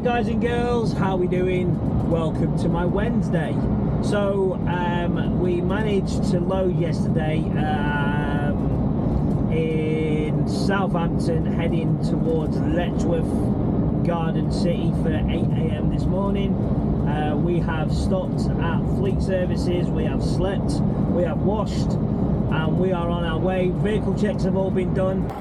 guys and girls, how we doing? Welcome to my Wednesday. So we managed to load yesterday in Southampton, heading towards Letchworth Garden City for 8 AM this morning. We have stopped at Fleet Services, we have slept, we have washed, and we are on our way. Vehicle checks have all been done.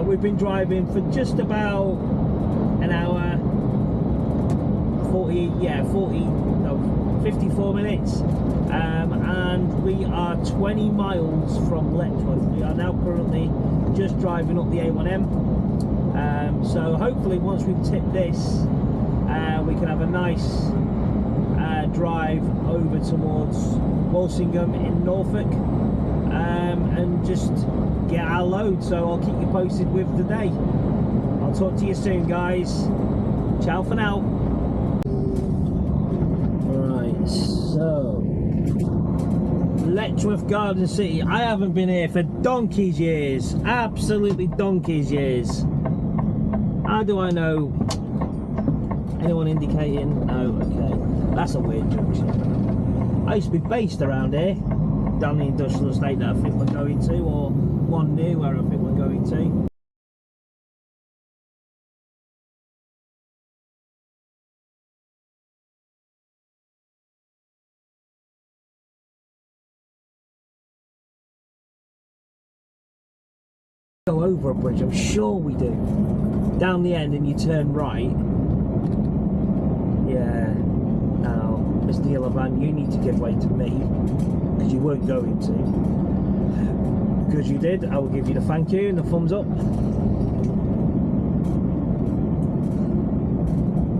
We've been driving for just about an hour, 54 minutes, and we are 20 miles from Letchworth. We are now currently just driving up the A1M, so hopefully once we've tipped this, we can have a nice drive over towards Walsingham in Norfolk, and just get our load. So I'll keep you posted with the day. I'll talk to you soon, guys. Ciao for now. Right, so Letchworth Garden City. I haven't been here for donkey's years, absolutely donkey's years. How do I know? Anyone indicating? No. Okay, that's a weird junction. I used to be based around here, down the industrial estate that I think we're going to, or one near where I think we're going to. Go over a bridge, I'm sure we do. Down the end and you turn right. Yeah. Now, Mr. Yellow Van, you need to give way to me, because you weren't going to. Because you did, I will give you the thank you and the thumbs up.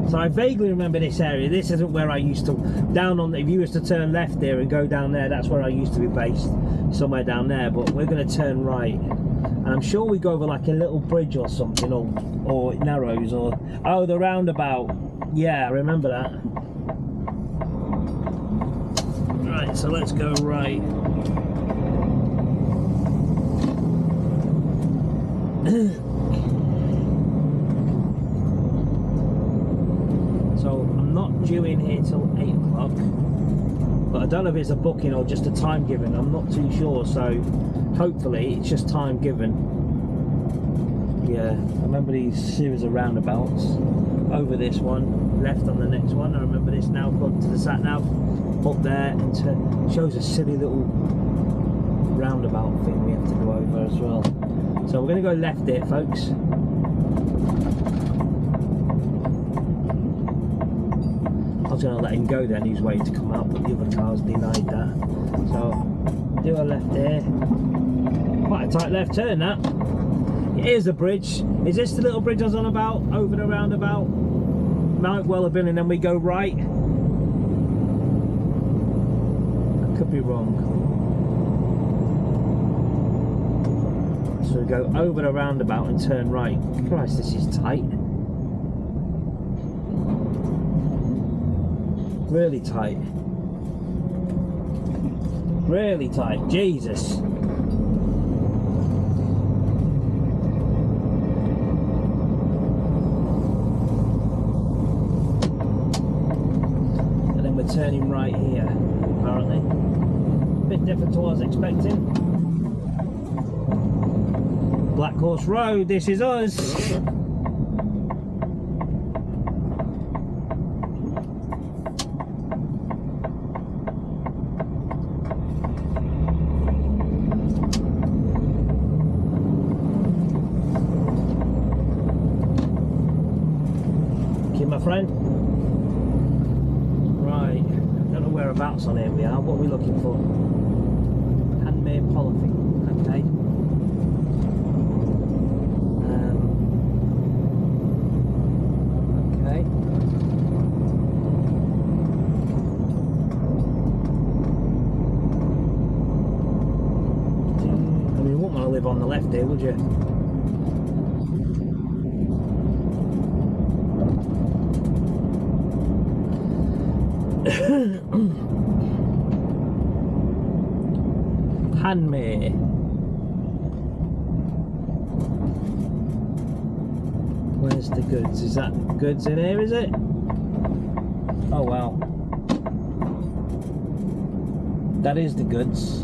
So I vaguely remember this area. This isn't where I used to, down on, if you was to turn left there and go down there, that's where I used to be based, somewhere down there. But we're going to turn right, and I'm sure we go over like a little bridge or something, or it narrows, or, oh, the roundabout. Yeah, I remember that. Right, so let's go right. So I'm not due in here till 8 o'clock, but I don't know if it's a booking or just a time given. I'm not too sure, so hopefully it's just time given. Yeah, I remember these series of roundabouts. Over this one, left on the next one. I remember this now, according to the sat nav, up there, and shows a silly little roundabout thing we have to go over as well. So we're going to go left there, folks. I was going to let him go then, he was waiting to come out, but the other cars denied that. So, do a left there. Quite a tight left turn, that. Here's a bridge. Is this the little bridge I was on about? Over the roundabout? Might well have been, and then we go right. I could be wrong. So we go over the roundabout and turn right. Christ, this is tight. Really tight. Really tight. Jesus. And then we're turning right here, apparently. A bit different to what I was expecting. Black Horse Road, this is us. whereabouts on here we are. What are we looking for? Handmade polythene. Okay. Okay. I mean, you wouldn't want to live on the left here, would you? Handmade. Where's the goods? Is that goods in here, is it? Oh wow. That is the goods.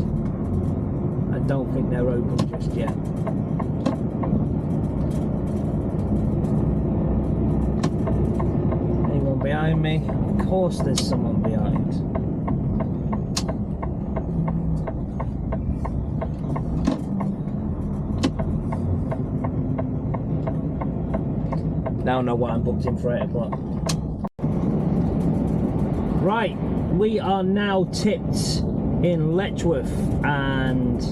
I don't think they're open just yet. Anyone behind me? Of course there's someone behind. Now I know why I'm booked in for 8 o'clock. Right, we are now tipped in Letchworth and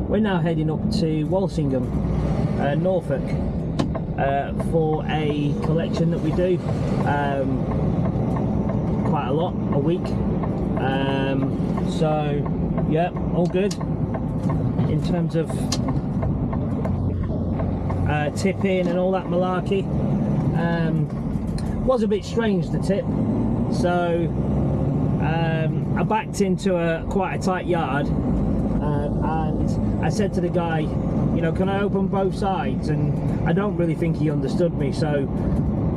we're now heading up to Walsingham, Norfolk, for a collection that we do quite a lot a week. So yeah, all good in terms of tipping and all that malarkey. Was a bit strange, the tip, so I backed into quite a tight yard, and I said to the guy, you know, can I open both sides? And I don't really think he understood me, so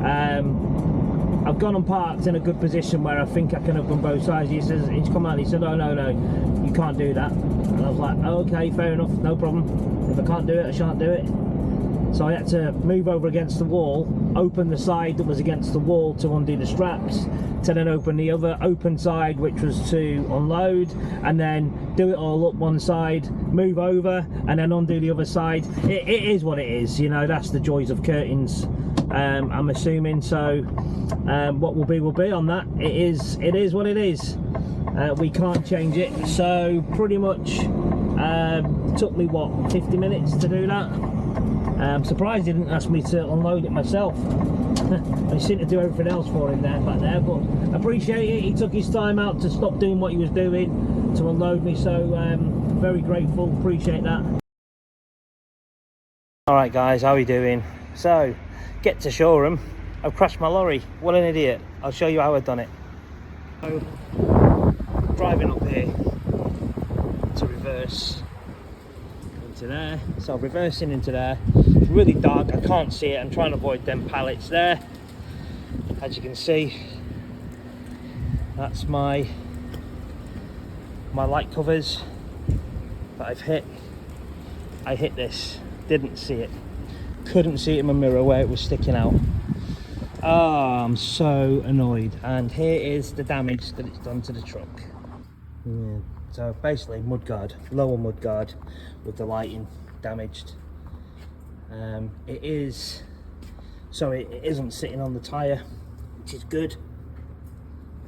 I've gone and parked in a good position where I think I can open both sides. He's come out and he said, oh no, you can't do that. And I was like, oh, okay, fair enough, no problem. If I can't do it, I shan't do it. So I had to move over against the wall, open the side that was against the wall to undo the straps, to then open the other open side, which was to unload, and then do it all up one side, move over, and then undo the other side. It is what it is, you know, that's the joys of curtains, I'm assuming. So what will be on that. It is what it is. We can't change it. So pretty much took me, what, 50 minutes to do that. I'm surprised he didn't ask me to unload it myself. I seem to do everything else for him back there, but I appreciate it. He took his time out to stop doing what he was doing to unload me, so very grateful, appreciate that. Alright guys, how are we doing? So, get to Shoreham. I've crashed my lorry. What an idiot. I'll show you how I've done it. So, driving up here to reverse into there. So reversing into there. It's really dark, I can't see it. I'm trying to avoid them pallets there. As you can see, that's my light covers that I've hit. I hit this, didn't see it, couldn't see it in my mirror where it was sticking out. Oh, I'm so annoyed. And here is the damage that it's done to the truck. Yeah. So basically mudguard, lower mudguard with the lighting damaged. It isn't sitting on the tyre, which is good.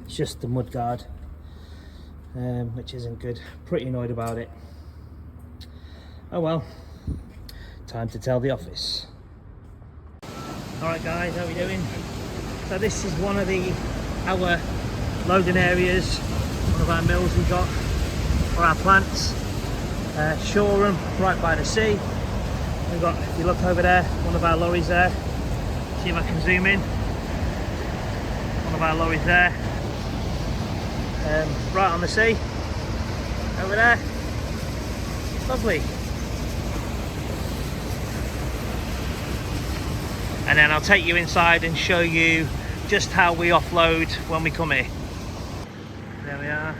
It's just the mudguard, which isn't good. Pretty annoyed about it. Oh well, time to tell the office. Alright guys, how are we doing? So this is one of our loading areas, one of our mills we've got for our plants. Shoreham, right by the sea. We've got, if you look over there, one of our lorries there. See if I can zoom in. One of our lorries there. Right on the sea. Over there. Lovely. And then I'll take you inside and show you just how we offload when we come here. There we are.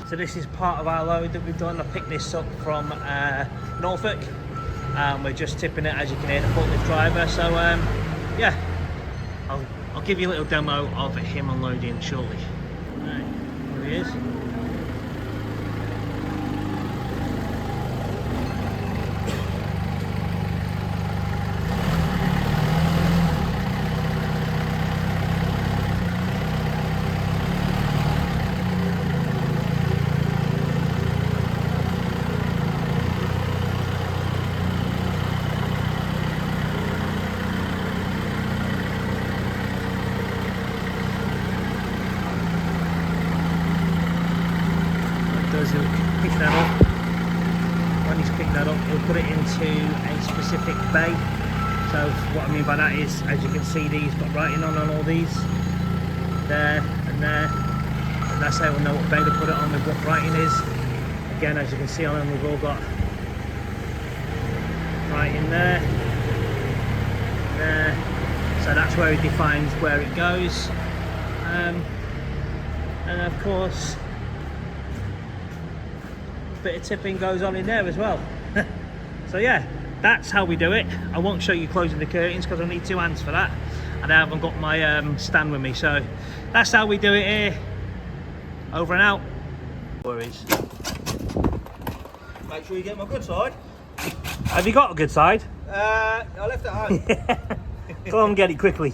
So this is part of our load that we've done. I picked this up from Norfolk. We're just tipping it, as you can hear, the forklift driver. So yeah, I'll give you a little demo of him unloading shortly. Right, here he is. a specific bay. So what I mean by that is, as you can see, these got writing on all these, there and there, and that's how we'll know what bay to put it on with what writing is. Again, as you can see on them, we've all got writing there, there, so that's where it defines where it goes, and of course a bit of tipping goes on in there as well. So yeah, that's how we do it. I won't show you closing the curtains because I need 2 hands for that, and I haven't got my stand with me. So that's how we do it here. Over and out. Worries. Make sure you get my good side. Have you got a good side? I left it at home. Go on and get it quickly.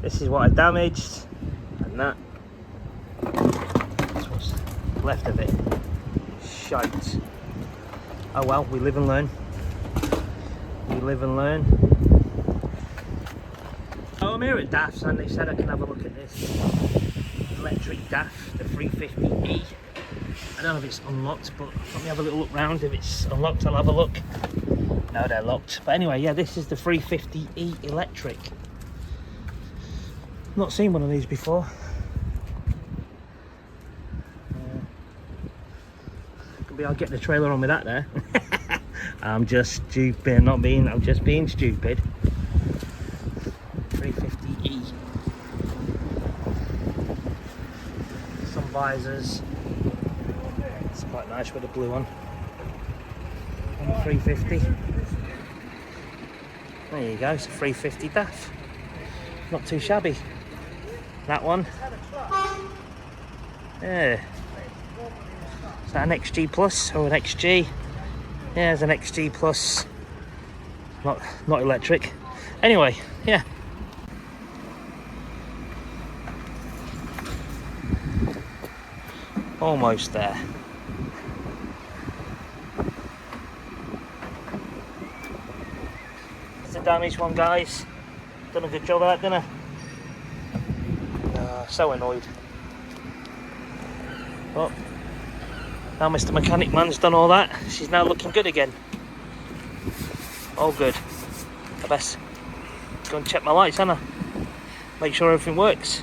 This is what I damaged, and that. That's what's left of it. Shite. Oh well, we live and learn. We live and learn. Oh, I'm here at DAF's and they said I can have a look at this electric DAF, the 350E. I don't know if it's unlocked, but let me have a little look round. If it's unlocked, I'll have a look. No, they're locked. But anyway, yeah, this is the 350E electric. Not seen one of these before. Maybe I'll get the trailer on with that there. I'm just stupid, I'm just being stupid. 350E. Some visors. It's quite nice with the blue on. On the 350. There you go, it's a 350 DAF. Not too shabby. That one. Yeah. Is that an XG Plus or an XG? Yeah, it's an XG Plus. Not electric. Anyway, yeah. Almost there. It's a damaged one, guys. Done a good job of that, didn't I? So annoyed. But now Mr. Mechanic Man's done all that. She's now looking good again. All good. I best go and check my lights, Anna. Make sure everything works.